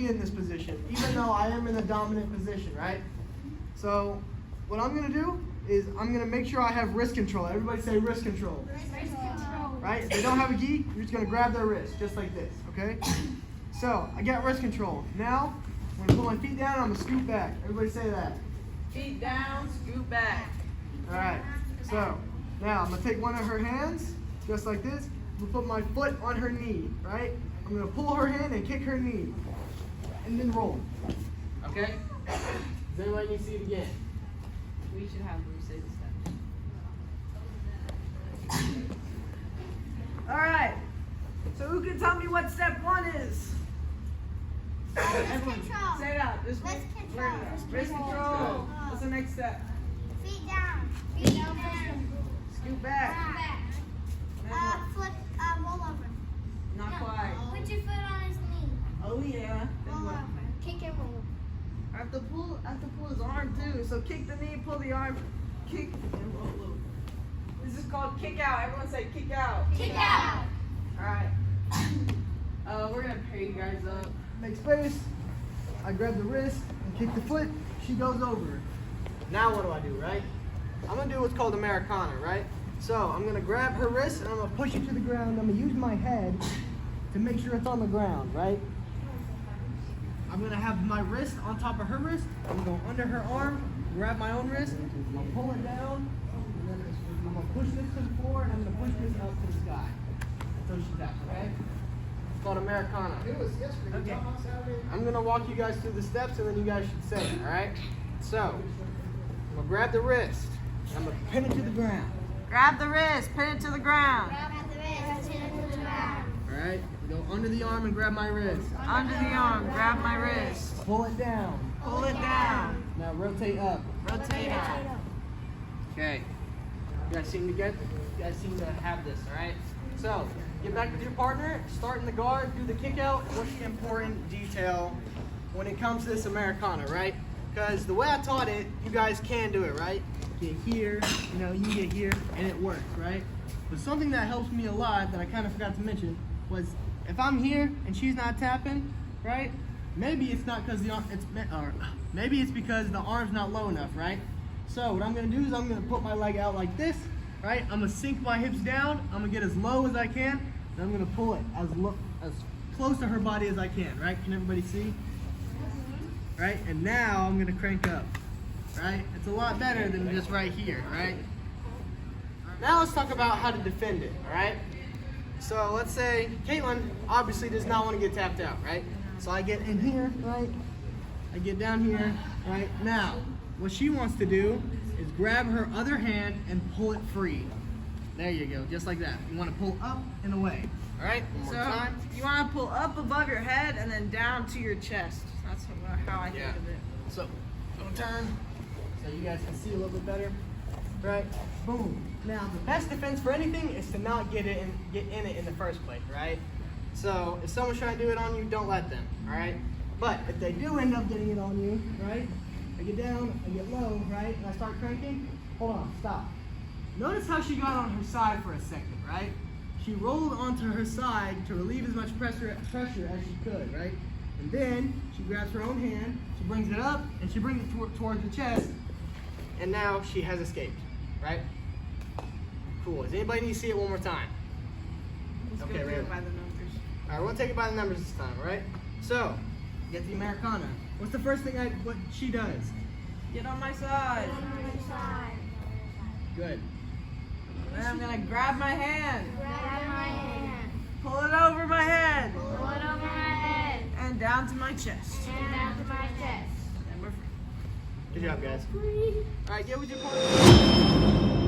be in this position, even though I am in the dominant position, right? So what I'm gonna do is I'm gonna make sure I have wrist control. Everybody say wrist control. Wrist control. Right? If they don't have a gi, you're just gonna grab their wrist, just like this, okay? So I got wrist control. Now, I'm gonna put my feet down, I'm gonna scoot back. Everybody say that. Feet down, scoot back. All right, so now I'm gonna take one of her hands, just like this. I'm gonna put my foot on her knee, right? I'm gonna pull her hand and kick her knee, and then roll. Okay? Does anybody need to see it again? We should have Bruce say the steps. All right. So who can tell me what step 1 is? Everyone, control. say it out. This Wrist control. Wrist control. What's the next step? Feet down. Feet down. Scoot back. Back. Then what? Flip, roll over. Not quite. Put your foot on his knee. Oh yeah. Then Roll what? over. Kick and roll. I have to pull his arm too. So kick the knee, pull the arm, kick and roll over. This is called kick out. Everyone say kick out. Kick out. All right. We're gonna pair you guys up. Make space. I grab the wrist and kick the foot. She goes over. Now what do, right? I'm gonna do what's called Americana, right? So I'm gonna grab her wrist and I'm gonna push it to the ground. I'm gonna use my head to make sure it's on the ground, right? I'm gonna have my wrist on top of her wrist. I'm gonna go under her arm, grab my own wrist, I'll pull it down, and then I'm gonna push this to the floor and I'm gonna push this up to the sky. So she's up, okay? It's called Americana. Okay. I'm gonna walk you guys through the steps and then you guys should say it, alright? So, I'm gonna grab the wrist, and I'm gonna pin it to the ground. Grab the wrist, pin it to the ground. Grab the wrist. Pin it to the ground. Alright? Go under the arm and grab my wrist. Under the arm, grab my wrist. Pull it down. Pull it down. Now rotate up. Rotate up. Okay. You guys seem to have this, alright? So, get back with your partner, start in the guard, do the kick out. What's the important detail when it comes to this Americana, right? Because the way I taught it, you guys can do it, right? Get here, you get here, and it works, right? But something that helps me a lot that I kind of forgot to mention was if I'm here and she's not tapping, right? Maybe it's not because maybe it's because the arm's not low enough, right? So what I'm gonna do is I'm gonna put my leg out like this, right? I'm gonna sink my hips down. I'm gonna get as low as I can, and I'm gonna pull it as close to her body as I can, right? Can everybody see? Right? And now I'm gonna crank up, right? It's a lot better than just right here, right? Now let's talk about how to defend it, all right? So let's say Caitlin obviously does not want to get tapped out, right? So I get in here, right? I get down here, right? Now, what she wants to do is grab her other hand and pull it free. There you go, just like that. You want to pull up and away, all right? One more time. You want to pull up above your head and then down to your chest. That's how I think of it. So, don't turn, so you guys can see a little bit better. Right? Boom. Now, the best defense for anything is to not get in it in the first place, right? So, if someone's trying to do it on you, don't let them, all right? But if they do end up getting it on you, right? I get down, I get low, right? And I start cranking. Hold on, stop. Notice how she got on her side for a second, right? She rolled onto her side to relieve as much pressure as she could, right? And then she grabs her own hand, she brings it up, and she brings it towards the chest, and now she has escaped, right? Cool. Does anybody need to see it one more time? Let's Okay, go do ready. it by the numbers. All right, we'll take it by the numbers this time, all right? So, get the Americana. What's the first thing what she does? Get on my side. Good. Then I'm gonna grab my hand, Grab my hand. pull it over my head, Pull it over my head. and down to my chest. And down to my chest. And we're free. Good job, guys. All right, get with your partner.